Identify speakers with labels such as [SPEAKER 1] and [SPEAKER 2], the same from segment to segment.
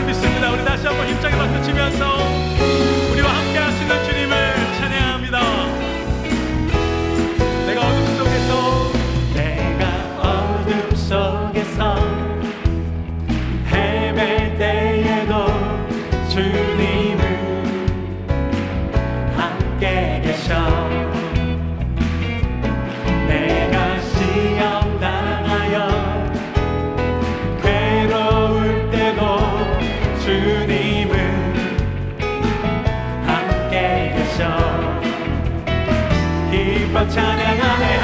[SPEAKER 1] 믿습니다. 우리 다시 한번 힘차게 박수 치면서 우리와 함께 하시는 주님을 찬양합니다. 내가 어둠 속에서 헤맬 때에도 주님을 함께 계셔. 내가 시험 당하여 괴로울 때도 주님을 함께 계셔. 기뻐 찬양하네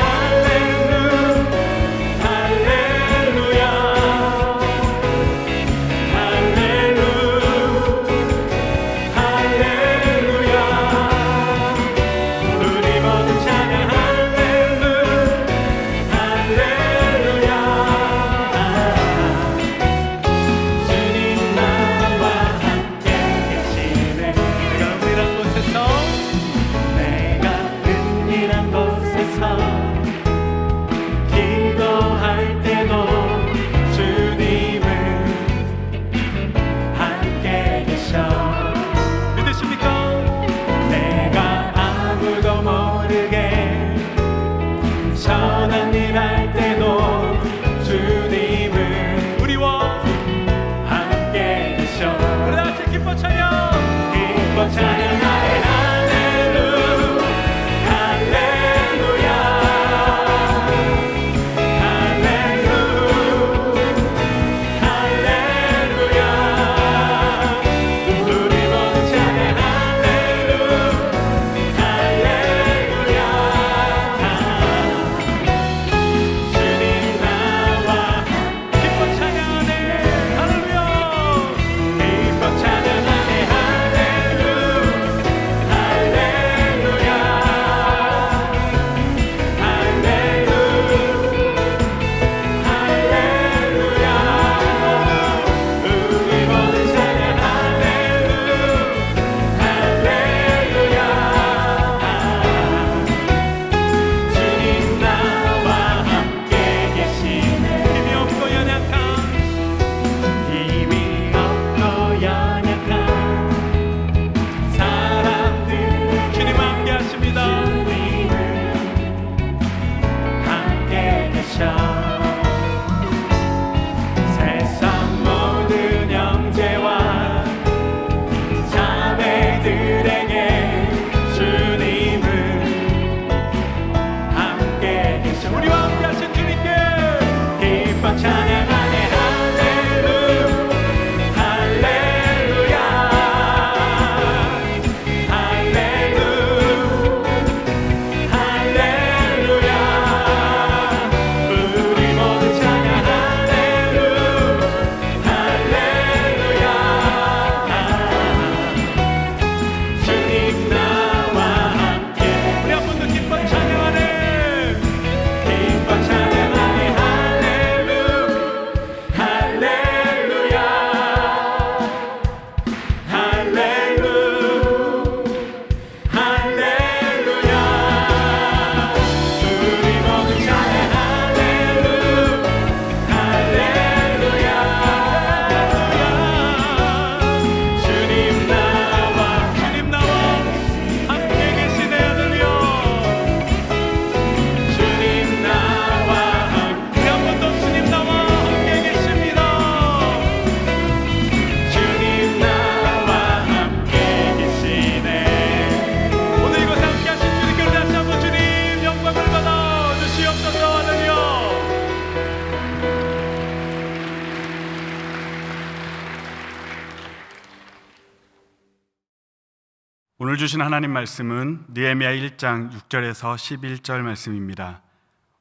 [SPEAKER 1] 오늘 주신 하나님 말씀은 느헤미야 1장 6절에서 11절 말씀입니다.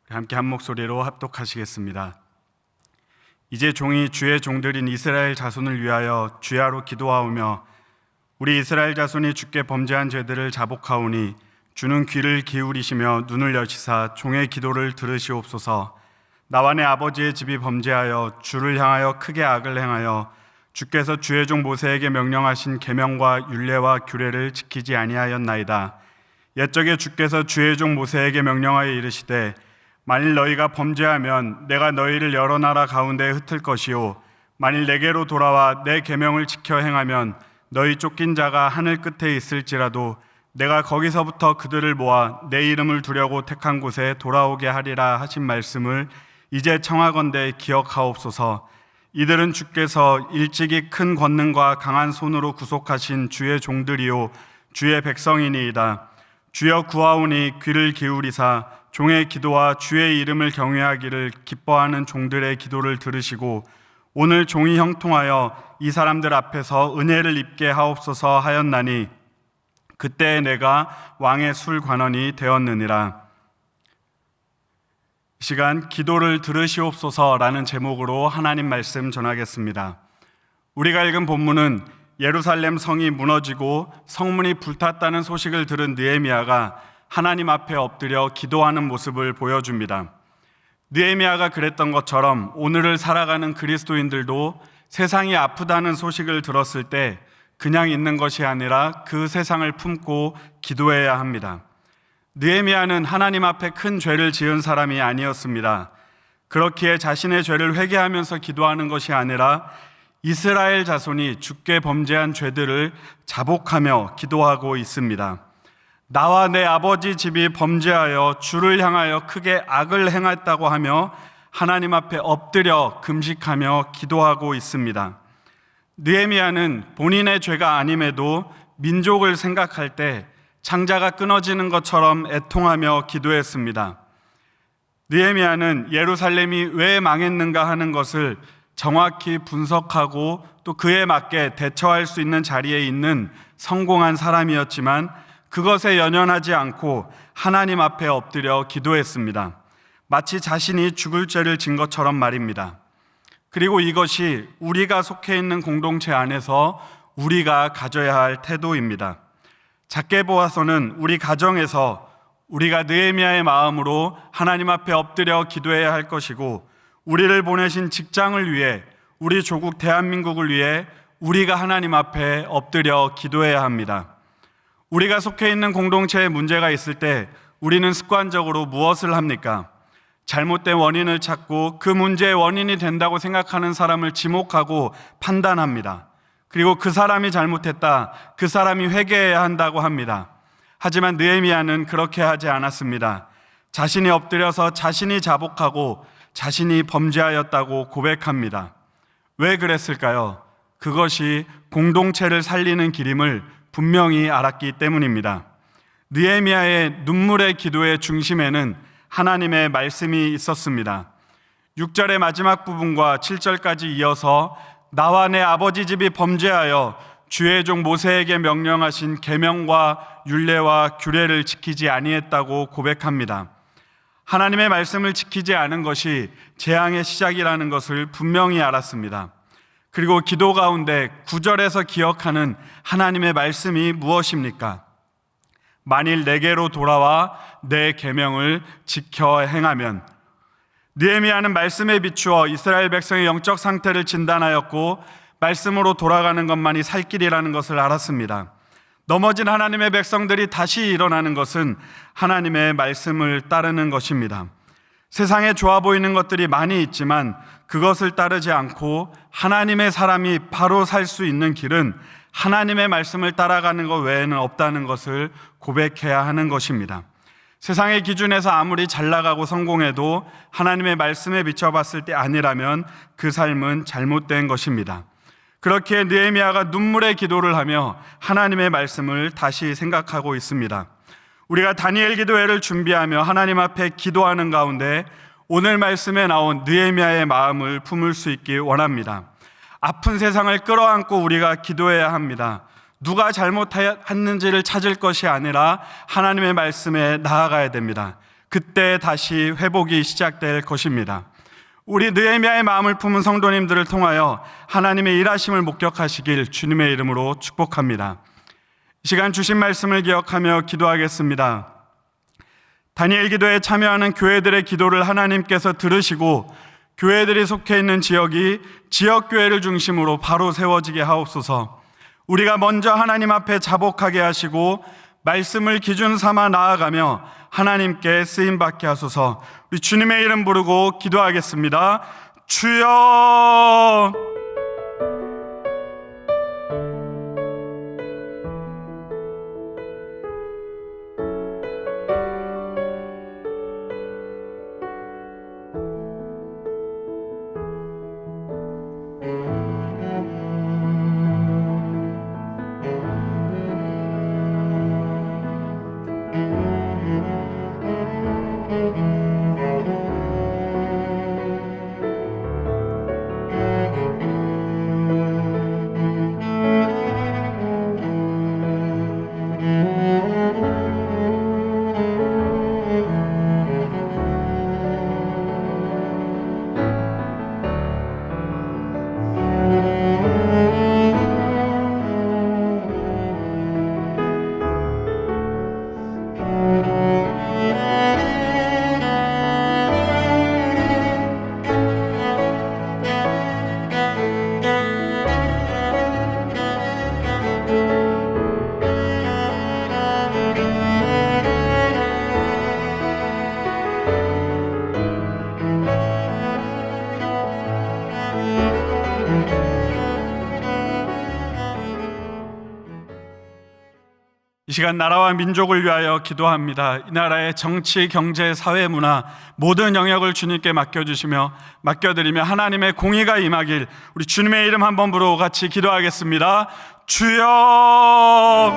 [SPEAKER 1] 우리 함께 한 목소리로 합독하시겠습니다. 이제 종이 주의 종들인 이스라엘 자손을 위하여 주야로 기도하오며 우리 이스라엘 자손이 주께 범죄한 죄들을 자복하오니 주는 귀를 기울이시며 눈을 여시사 종의 기도를 들으시옵소서. 나와 내 아버지의 집이 범죄하여 주를 향하여 크게 악을 행하여 주께서 주의 종 모세에게 명령하신 계명과 율례와 규례를 지키지 아니하였나이다. 옛적에 주께서 주의 종 모세에게 명령하여 이르시되 만일 너희가 범죄하면 내가 너희를 여러 나라 가운데에 흩을 것이요 만일 내게로 돌아와 내 계명을 지켜 행하면 너희 쫓긴 자가 하늘 끝에 있을지라도 내가 거기서부터 그들을 모아 내 이름을 두려고 택한 곳에 돌아오게 하리라 하신 말씀을 이제 청하건대 기억하옵소서. 이들은 주께서 일찍이 큰 권능과 강한 손으로 구속하신 주의 종들이요 주의 백성이니이다. 주여 구하오니 귀를 기울이사 종의 기도와 주의 이름을 경외하기를 기뻐하는 종들의 기도를 들으시고 오늘 종이 형통하여 이 사람들 앞에서 은혜를 입게 하옵소서 하였나니 그때 내가 왕의 술관원이 되었느니라. 이 시간 기도를 들으시옵소서라는 제목으로 하나님 말씀 전하겠습니다. 우리가 읽은 본문은 예루살렘 성이 무너지고 성문이 불탔다는 소식을 들은 느헤미야가 하나님 앞에 엎드려 기도하는 모습을 보여줍니다. 느헤미야가 그랬던 것처럼 오늘을 살아가는 그리스도인들도 세상이 아프다는 소식을 들었을 때 그냥 있는 것이 아니라 그 세상을 품고 기도해야 합니다. 느헤미야는 하나님 앞에 큰 죄를 지은 사람이 아니었습니다. 그렇기에 자신의 죄를 회개하면서 기도하는 것이 아니라 이스라엘 자손이 주께 범죄한 죄들을 자복하며 기도하고 있습니다. 나와 내 아버지 집이 범죄하여 주를 향하여 크게 악을 행했다고 하며 하나님 앞에 엎드려 금식하며 기도하고 있습니다. 느헤미야는 본인의 죄가 아님에도 민족을 생각할 때 창자가 끊어지는 것처럼 애통하며 기도했습니다. 느헤미야는 예루살렘이 왜 망했는가 하는 것을 정확히 분석하고 또 그에 맞게 대처할 수 있는 자리에 있는 성공한 사람이었지만 그것에 연연하지 않고 하나님 앞에 엎드려 기도했습니다. 마치 자신이 죽을 죄를 진 것처럼 말입니다. 그리고 이것이 우리가 속해 있는 공동체 안에서 우리가 가져야 할 태도입니다. 작게 보아서는 우리 가정에서 우리가 느헤미야의 마음으로 하나님 앞에 엎드려 기도해야 할 것이고 우리를 보내신 직장을 위해 우리 조국 대한민국을 위해 우리가 하나님 앞에 엎드려 기도해야 합니다. 우리가 속해 있는 공동체에 문제가 있을 때 우리는 습관적으로 무엇을 합니까? 잘못된 원인을 찾고 그 문제의 원인이 된다고 생각하는 사람을 지목하고 판단합니다. 그리고 그 사람이 잘못했다, 그 사람이 회개해야 한다고 합니다. 하지만 느헤미야는 그렇게 하지 않았습니다. 자신이 엎드려서 자신이 자복하고 자신이 범죄하였다고 고백합니다. 왜 그랬을까요? 그것이 공동체를 살리는 길임을 분명히 알았기 때문입니다. 느헤미야의 눈물의 기도의 중심에는 하나님의 말씀이 있었습니다. 6절의 마지막 부분과 7절까지 이어서 나와 내 아버지 집이 범죄하여 주의 종 모세에게 명령하신 계명과 율례와 규례를 지키지 아니했다고 고백합니다. 하나님의 말씀을 지키지 않은 것이 재앙의 시작이라는 것을 분명히 알았습니다. 그리고 기도 가운데 9절에서 기억하는 하나님의 말씀이 무엇입니까? 만일 내게로 돌아와 내 계명을 지켜 행하면. 느헤미야는 말씀에 비추어 이스라엘 백성의 영적 상태를 진단하였고 말씀으로 돌아가는 것만이 살 길이라는 것을 알았습니다. 넘어진 하나님의 백성들이 다시 일어나는 것은 하나님의 말씀을 따르는 것입니다. 세상에 좋아 보이는 것들이 많이 있지만 그것을 따르지 않고 하나님의 사람이 바로 살 수 있는 길은 하나님의 말씀을 따라가는 것 외에는 없다는 것을 고백해야 하는 것입니다. 세상의 기준에서 아무리 잘 나가고 성공해도 하나님의 말씀에 비춰봤을 때 아니라면 그 삶은 잘못된 것입니다. 그렇게 느헤미야가 눈물의 기도를 하며 하나님의 말씀을 다시 생각하고 있습니다. 우리가 다니엘 기도회를 준비하며 하나님 앞에 기도하는 가운데 오늘 말씀에 나온 느헤미야의 마음을 품을 수 있기 원합니다. 아픈 세상을 끌어안고 우리가 기도해야 합니다. 누가 잘못했는지를 찾을 것이 아니라 하나님의 말씀에 나아가야 됩니다. 그때 다시 회복이 시작될 것입니다. 우리 느헤미야의 마음을 품은 성도님들을 통하여 하나님의 일하심을 목격하시길 주님의 이름으로 축복합니다. 이 시간 주신 말씀을 기억하며 기도하겠습니다. 다니엘 기도에 참여하는 교회들의 기도를 하나님께서 들으시고 교회들이 속해 있는 지역이 지역교회를 중심으로 바로 세워지게 하옵소서. 우리가 먼저 하나님 앞에 자복하게 하시고 말씀을 기준 삼아 나아가며 하나님께 쓰임받게 하소서. 우리 주님의 이름 부르고 기도하겠습니다. 주여! 시간 나라와 민족을 위하여 기도합니다. 이 나라의 정치, 경제, 사회, 문화 모든 영역을 주님께 맡겨주시며 맡겨드리며 하나님의 공의가 임하길 우리 주님의 이름 한번 부르고 같이 기도하겠습니다. 주여!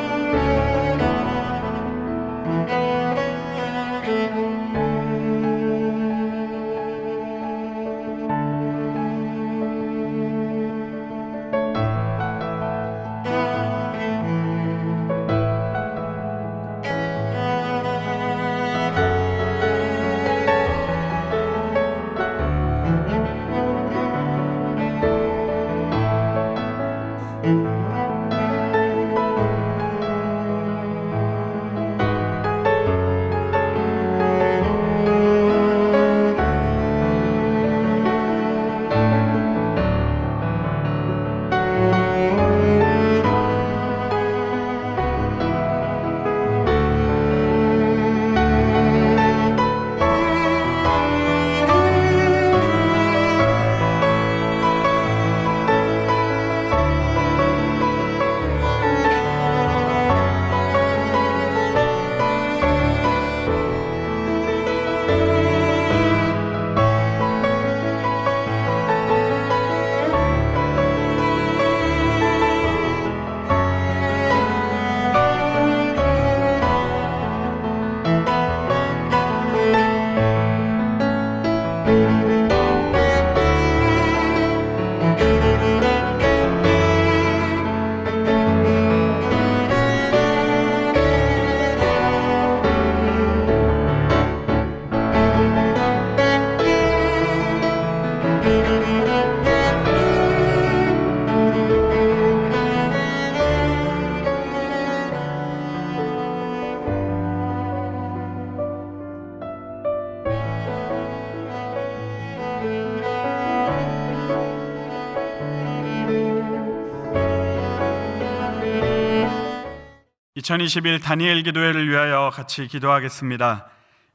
[SPEAKER 1] 2021 다니엘 기도회를 위하여 같이 기도하겠습니다.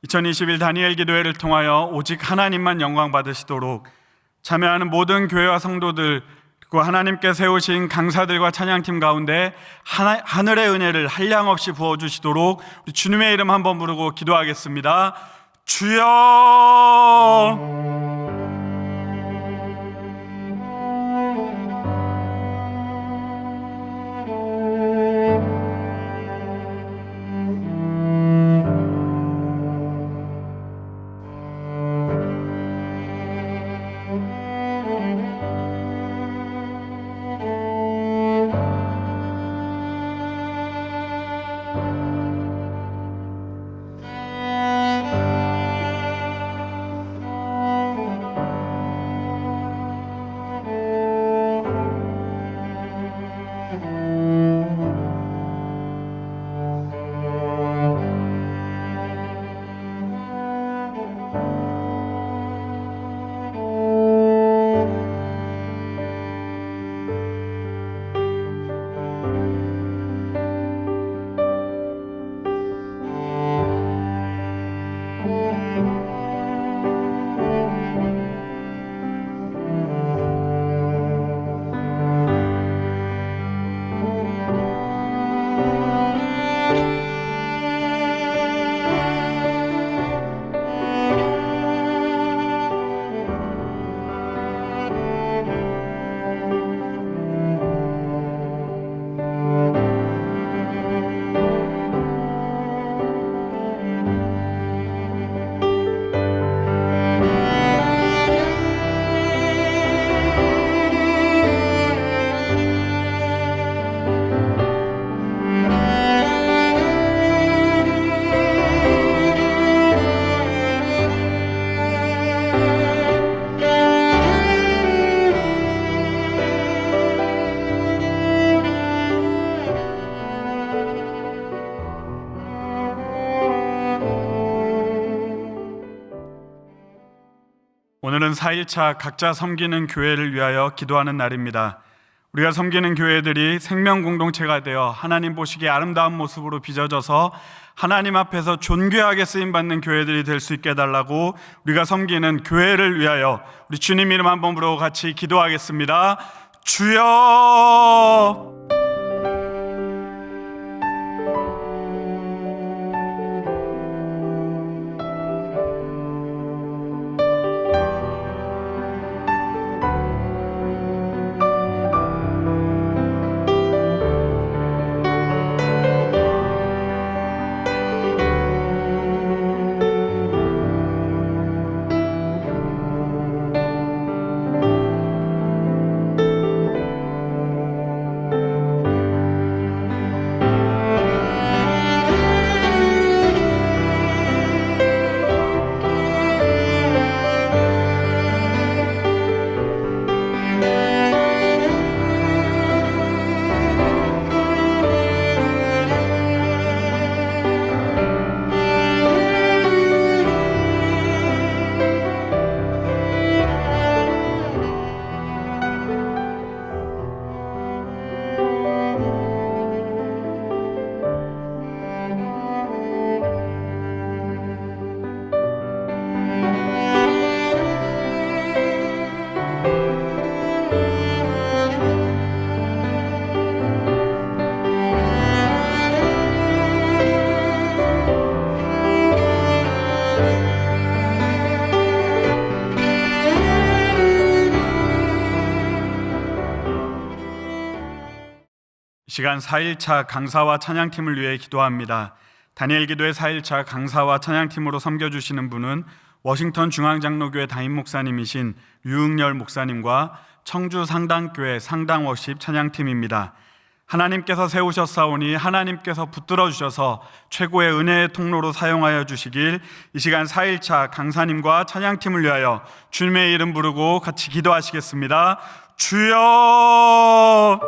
[SPEAKER 1] 2021 다니엘 기도회를 통하여 오직 하나님만 영광 받으시도록 참여하는 모든 교회와 성도들 그리고 하나님께 세우신 강사들과 찬양팀 가운데 하늘의 은혜를 한량없이 부어주시도록 우리 주님의 이름 한번 부르고 기도하겠습니다. 주여! 오늘은 4일차 각자 섬기는 교회를 위하여 기도하는 날입니다. 우리가 섬기는 교회들이 생명 공동체가 되어 하나님 보시기에 아름다운 모습으로 빚어져서 하나님 앞에서 존귀하게 쓰임받는 교회들이 될 수 있게 해달라고 우리가 섬기는 교회를 위하여 우리 주님 이름 한번 부르고 같이 기도하겠습니다. 주여! 시간 4일차 강사와 찬양팀을 위해 기도합니다. 다니엘 기도의 4일차 강사와 찬양팀으로 섬겨주시는 분은 워싱턴 중앙장로교회 담임 목사님이신 류응열 목사님과 청주 상당교회 상당워십 찬양팀입니다. 하나님께서 세우셨사오니 하나님께서 붙들어 주셔서 최고의 은혜의 통로로 사용하여 주시길, 이 시간 4일차 강사님과 찬양팀을 위하여 주님의 이름 부르고 같이 기도하시겠습니다. 주여!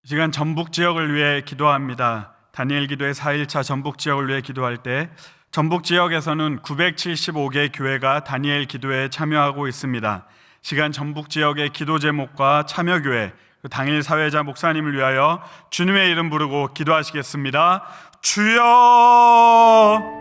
[SPEAKER 1] 이 시간 전북 지역을 위해 기도합니다. 다니엘 기도의 4일차 전북 지역을 위해 기도할 때 전북 지역에서는 975개 교회가 다니엘 기도에 참여하고 있습니다. 시간 전북 지역의 기도 제목과 참여교회, 당일 사회자 목사님을 위하여 주님의 이름 부르고 기도하시겠습니다. 주여!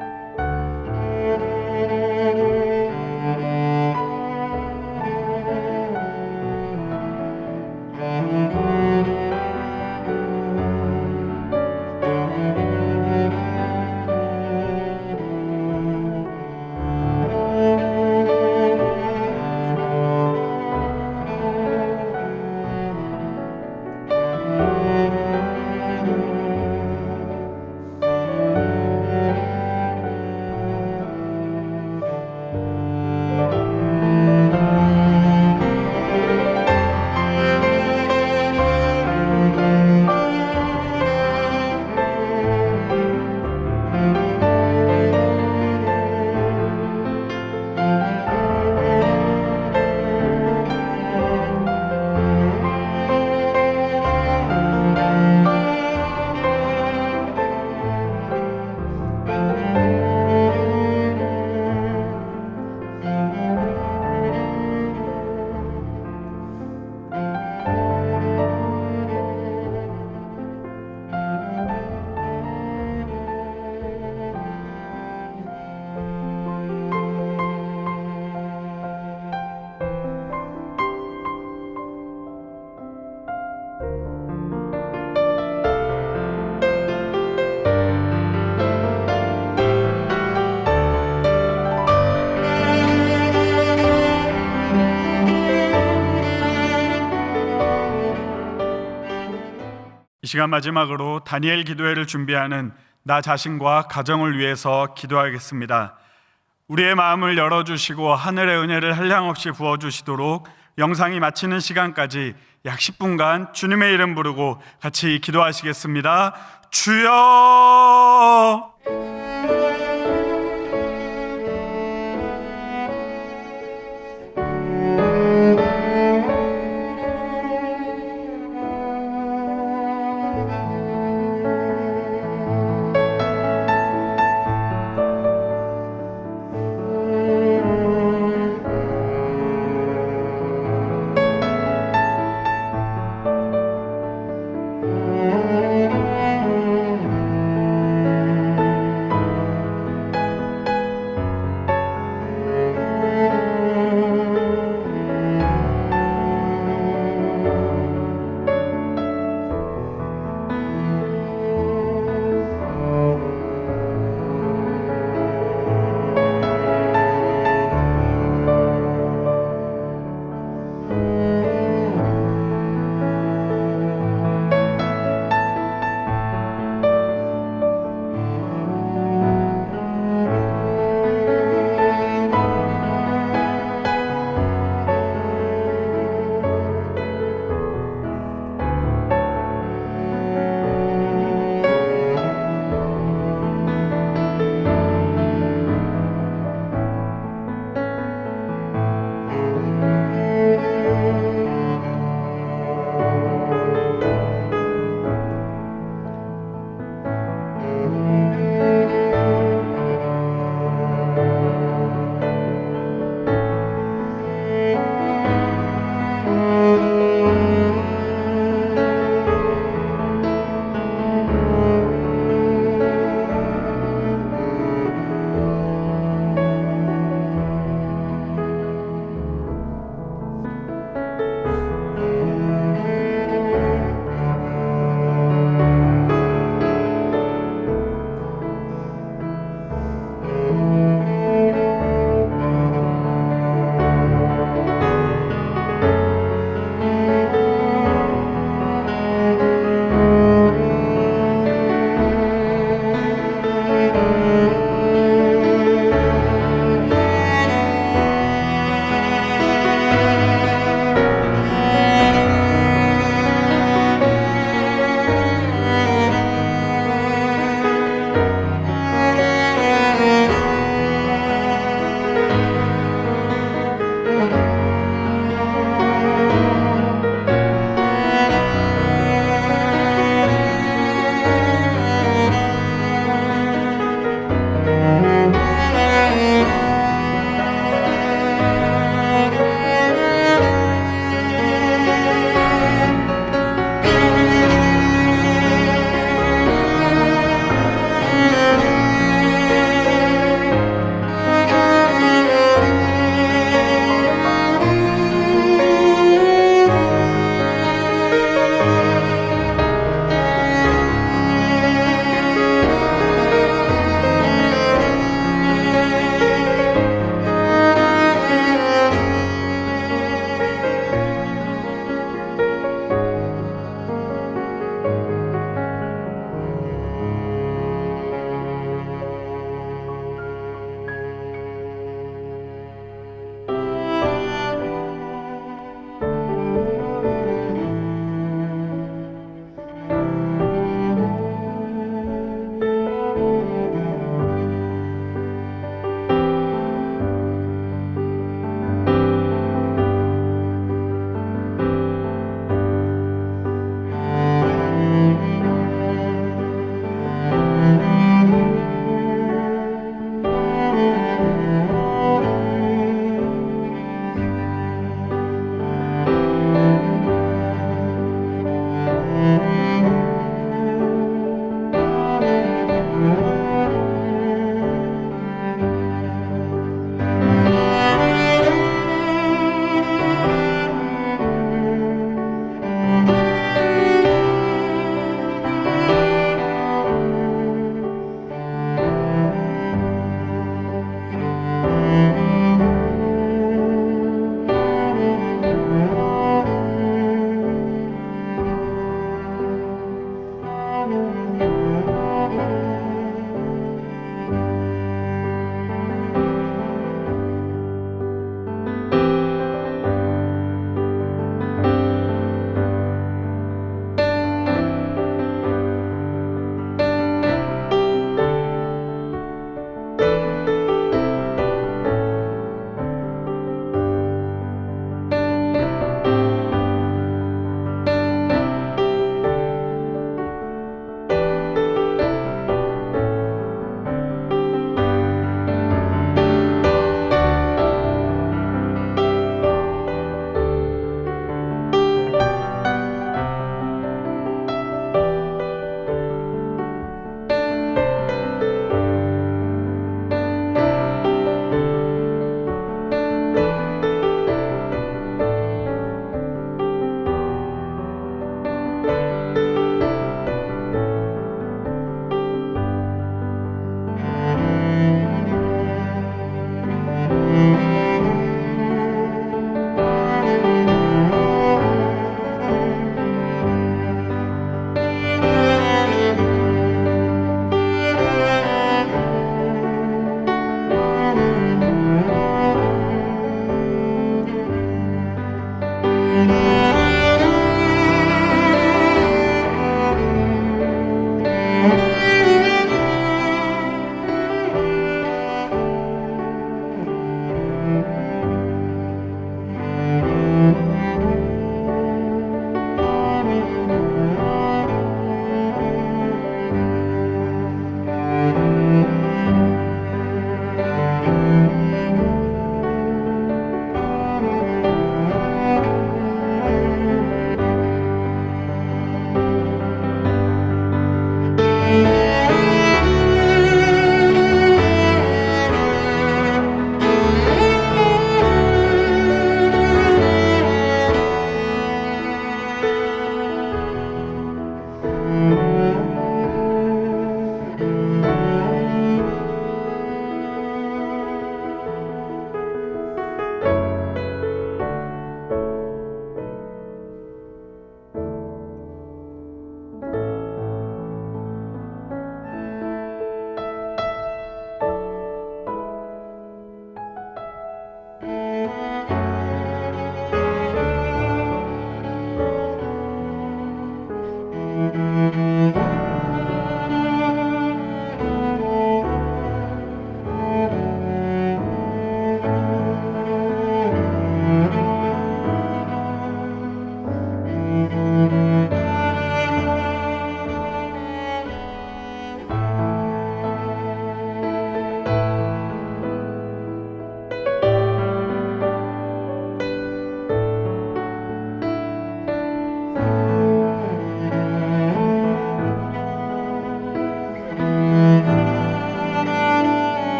[SPEAKER 1] 이 시간 마지막으로 다니엘 기도회를 준비하는 나 자신과 가정을 위해서 기도하겠습니다. 우리의 마음을 열어주시고 하늘의 은혜를 한량없이 부어주시도록 영상이 마치는 시간까지 약 10분간 주님의 이름 부르고 같이 기도하시겠습니다. 주여!